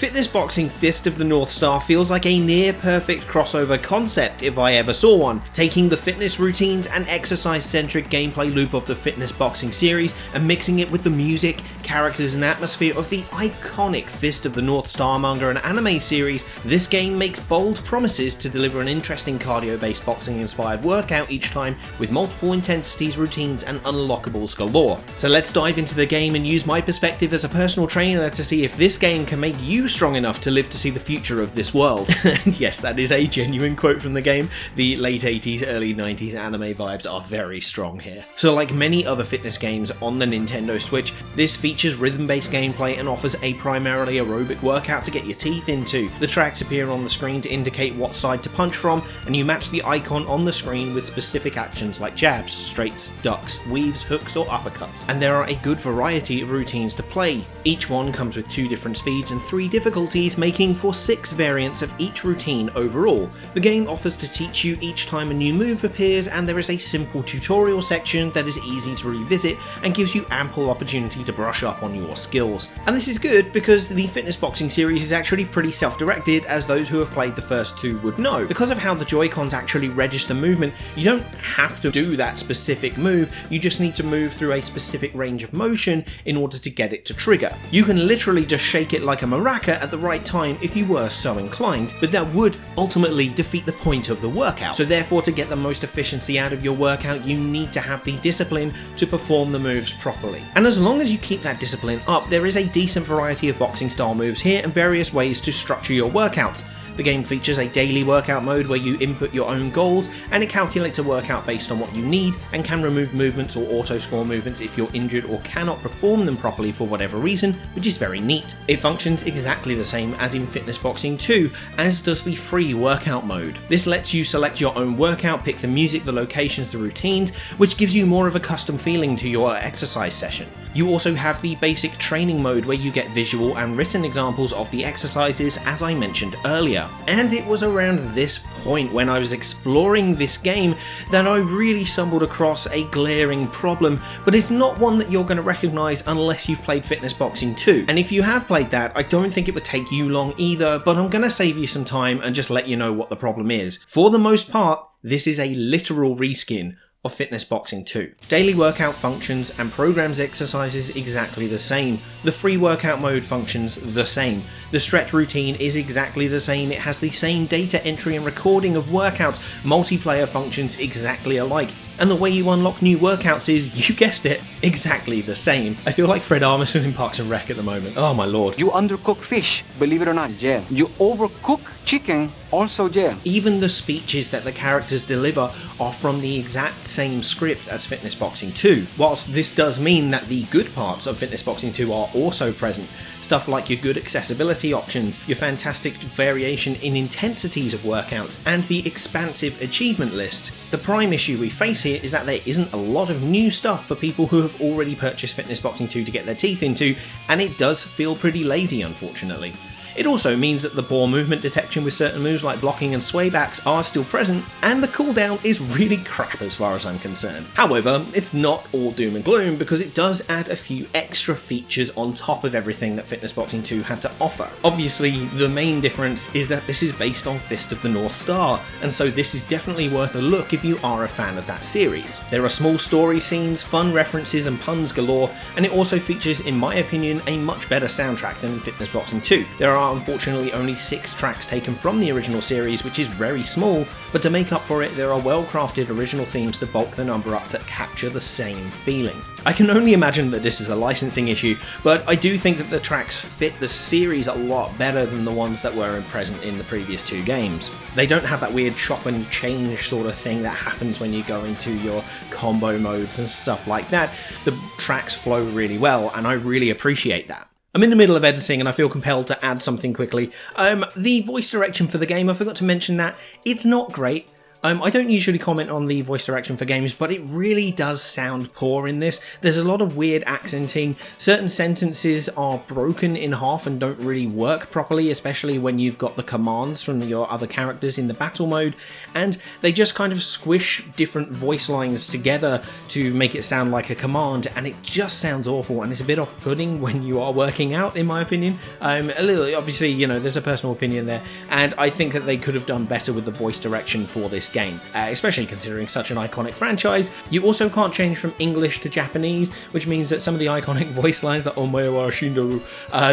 Fitness Boxing Fist of the North Star feels like a near-perfect crossover concept if I ever saw one, taking the fitness routines and exercise-centric gameplay loop of the Fitness Boxing series and mixing it with the music, characters and atmosphere of the iconic Fist of the North Star manga and anime series. This game makes bold promises to deliver an interesting cardio-based boxing-inspired workout each time with multiple intensities, routines and unlockables galore. So let's dive into the game and use my perspective as a personal trainer to see if this game can make you strong enough to live to see the future of this world. And yes, that is a genuine quote from the game. The late 80s, early 90s anime vibes are very strong here. So like many other fitness games on the Nintendo Switch, this features rhythm-based gameplay and offers a primarily aerobic workout to get your teeth into. The tracks appear on the screen to indicate what side to punch from, and you match the icon on the screen with specific actions like jabs, straights, ducks, weaves, hooks or uppercuts. And there are a good variety of routines to play. Each one comes with 2 different speeds and 3 difficulties, making for 6 variants of each routine overall. The game offers to teach you each time a new move appears, and there is a simple tutorial section that is easy to revisit and gives you ample opportunity to brush up on your skills. And this is good because the Fitness Boxing series is actually pretty self-directed, as those who have played the first 2 would know. Because of how the Joy-Cons actually register movement, you don't have to do that specific move, you just need to move through a specific range of motion in order to get it to trigger. You can literally just shake it like a maraca at the right time if you were so inclined, but that would ultimately defeat the point of the workout. So therefore, to get the most efficiency out of your workout, you need to have the discipline to perform the moves properly. And as long as you keep that discipline up, there is a decent variety of boxing style moves here and various ways to structure your workouts. The game features a daily workout mode where you input your own goals and it calculates a workout based on what you need and can remove movements or auto-score movements if you're injured or cannot perform them properly for whatever reason, which is very neat. It functions exactly the same as in Fitness Boxing 2, as does the free workout mode. This lets you select your own workout, pick the music, the locations, the routines, which gives you more of a custom feeling to your exercise session. You also have the basic training mode where you get visual and written examples of the exercises as I mentioned earlier. And it was around this point when I was exploring this game that I really stumbled across a glaring problem, but it's not one that you're going to recognise unless you've played Fitness Boxing 2. And if you have played that, I don't think it would take you long either, but I'm going to save you some time and just let you know what the problem is. For the most part, this is a literal reskin of Fitness Boxing 2. Daily workout functions and programs exercises exactly the same. The free workout mode functions the same. The stretch routine is exactly the same. It has the same data entry and recording of workouts. Multiplayer functions exactly alike. And the way you unlock new workouts is, you guessed it, exactly the same. I feel like Fred Armisen in Parks and Rec at the moment. Oh my lord. You undercook fish, believe it or not, jail. You overcook chicken, also jail. Even the speeches that the characters deliver are from the exact same script as Fitness Boxing 2. Whilst this does mean that the good parts of Fitness Boxing 2 are also present, stuff like your good accessibility options, your fantastic variation in intensities of workouts, and the expansive achievement list. The prime issue we face here is that there isn't a lot of new stuff for people who have already purchased Fitness Boxing 2 to get their teeth into, and it does feel pretty lazy, unfortunately. It also means that the poor movement detection with certain moves like blocking and swaybacks are still present, and the cooldown is really crap as far as I'm concerned. However, it's not all doom and gloom because it does add a few extra features on top of everything that Fitness Boxing 2 had to offer. Obviously, the main difference is that this is based on Fist of the North Star, and so this is definitely worth a look if you are a fan of that series. There are small story scenes, fun references and puns galore, and it also features, in my opinion, a much better soundtrack than in Fitness Boxing 2. There are unfortunately only 6 tracks taken from the original series, which is very small, but to make up for it there are well crafted original themes to bulk the number up that capture the same feeling. I can only imagine that this is a licensing issue, but I do think that the tracks fit the series a lot better than the ones that were present in the previous 2 games. They don't have that weird chop and change sort of thing that happens when you go into your combo modes and stuff like that. The tracks flow really well, and I really appreciate that. I'm in the middle of editing and I feel compelled to add something quickly. The voice direction for the game, I forgot to mention that. It's not great. I don't usually comment on the voice direction for games, but it really does sound poor in this. There's a lot of weird accenting, certain sentences are broken in half and don't really work properly, especially when you've got the commands from your other characters in the battle mode, and they just kind of squish different voice lines together to make it sound like a command, and it just sounds awful, and it's a bit off-putting when you are working out, in my opinion. A little, obviously, you know, there's a personal opinion there, and I think that they could have done better with the voice direction for this game, especially considering such an iconic franchise. You also can't change from English to Japanese, which means that some of the iconic voice lines like "Omae wa Shindoru,"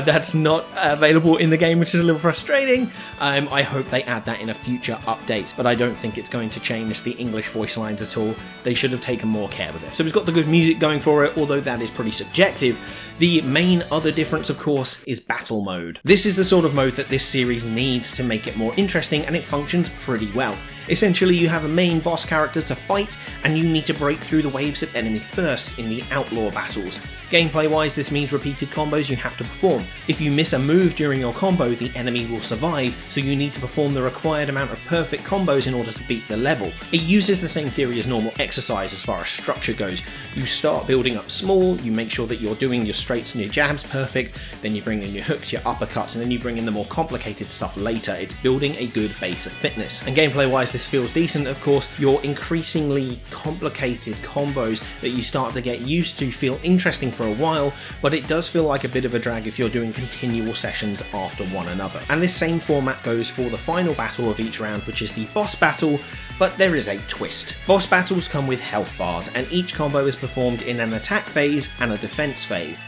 that's not available in the game, which is a little frustrating. I hope they add that in a future update, but I don't think it's going to change the English voice lines at all. They should have taken more care with it. So it's got the good music going for it, although that is pretty subjective. The main other difference, of course, is battle mode. This is the sort of mode that this series needs to make it more interesting, and it functions pretty well. Essentially, you have a main boss character to fight, and you need to break through the waves of enemy first in the outlaw battles. Gameplay-wise, this means repeated combos you have to perform. If you miss a move during your combo, the enemy will survive, so you need to perform the required amount of perfect combos in order to beat the level. It uses the same theory as normal exercise as far as structure goes. You start building up small, you make sure that you're doing your straights and your jabs perfect, then you bring in your hooks, your uppercuts, and then you bring in the more complicated stuff later. It's building a good base of fitness. And gameplay-wise, this feels decent, of course. Your increasingly complicated combos that you start to get used to feel interesting for a while, but it does feel like a bit of a drag if you're doing continual sessions after one another. And this same format goes for the final battle of each round, which is the boss battle, but there is a twist. Boss battles come with health bars, and each combo is performed in an attack phase and a defense phase.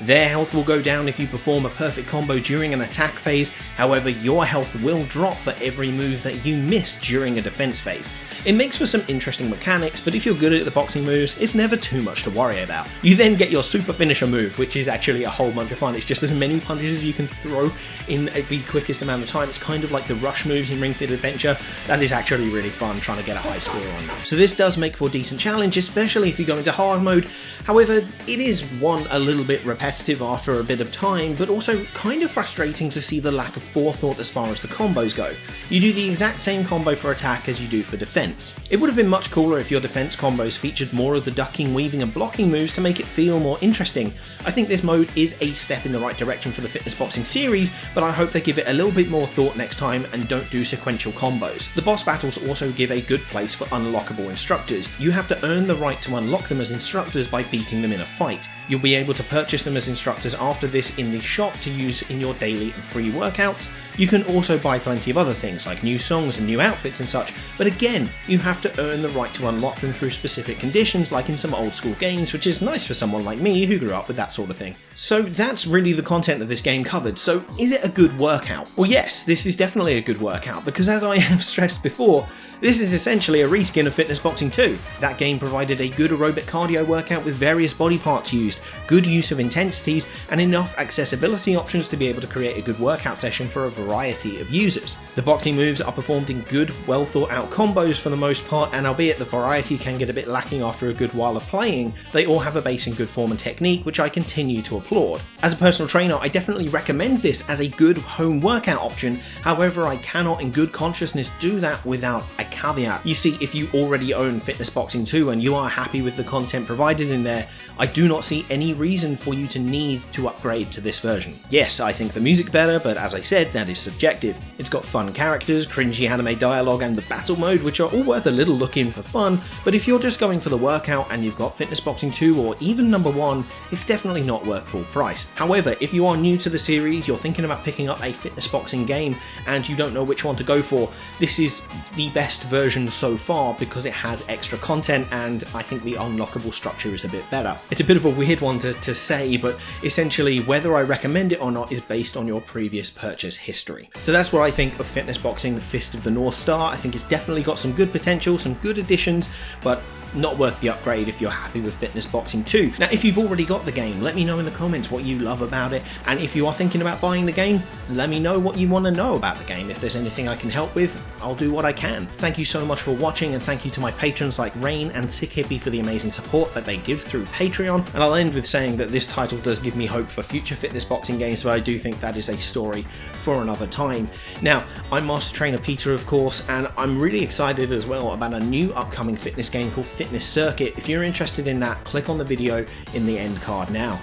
Their health will go down if you perform a perfect combo during an attack phase, however your health will drop for every move that you miss during a defense phase. It makes for some interesting mechanics, but if you're good at the boxing moves, it's never too much to worry about. You then get your super finisher move, which is actually a whole bunch of fun. It's just as many punches as you can throw in the quickest amount of time. It's kind of like the rush moves in Ring Fit Adventure. That is actually really fun, trying to get a high score on that. So this does make for a decent challenge, especially if you go into hard mode. However, it is a little bit repetitive after a bit of time, but also kind of frustrating to see the lack of forethought as far as the combos go. You do the exact same combo for attack as you do for defense. It would have been much cooler if your defense combos featured more of the ducking, weaving and blocking moves to make it feel more interesting. I think this mode is a step in the right direction for the fitness boxing series, but I hope they give it a little bit more thought next time and don't do sequential combos. The boss battles also give a good place for unlockable instructors. You have to earn the right to unlock them as instructors by beating them in a fight. You'll be able to purchase them as instructors after this in the shop to use in your daily and free workouts. You can also buy plenty of other things like new songs and new outfits and such, but again, you have to earn the right to unlock them through specific conditions like in some old school games, which is nice for someone like me who grew up with that sort of thing. So that's really the content of this game covered. So is it a good workout? Well yes, this is definitely a good workout, because as I have stressed before, this is essentially a reskin of Fitness Boxing 2. That game provided a good aerobic cardio workout with various body parts used, good use of intensities, and enough accessibility options to be able to create a good workout session for a variety of users. The boxing moves are performed in good, well thought out combos for the most part, and albeit the variety can get a bit lacking after a good while of playing, they all have a base in good form and technique, which I continue to applaud. As a personal trainer, I definitely recommend this as a good home workout option, however I cannot in good consciousness do that without a caveat. You see, if you already own Fitness Boxing 2 and you are happy with the content provided in there, I do not see any reason for you to need to upgrade to this version. Yes, I think the music's better, but as I said, that is subjective. It's got fun characters, cringy anime dialogue, and the battle mode, which are all worth a little look in for fun, but if you're just going for the workout and you've got Fitness Boxing 2 or even number 1, it's definitely not worth full price. However, if you are new to the series, you're thinking about picking up a Fitness Boxing game, and you don't know which one to go for, this is the best version so far because it has extra content, and I think the unlockable structure is a bit better. It's a bit of a weird one to say, but essentially whether I recommend it or not is based on your previous purchase history. So that's what I think of Fitness Boxing Fist of the North Star. I think it's definitely got some good potential, some good additions, but not worth the upgrade if you're happy with Fitness Boxing 2. Now, if you've already got the game, let me know in the comments what you love about it, and if you are thinking about buying the game, let me know what you want to know about the game. If there's anything I can help with, I'll do what I can. Thank you so much for watching, and thank you to my patrons like Rain and Sick Hippie for the amazing support that they give through Patreon. And I'll end with saying that this title does give me hope for future fitness boxing games, but I do think that is a story for another time. Now, I'm Master Trainer Peter, of course, and I'm really excited as well about a new upcoming fitness game called Fitness Circuit. If you're interested in that, click on the video in the end card now.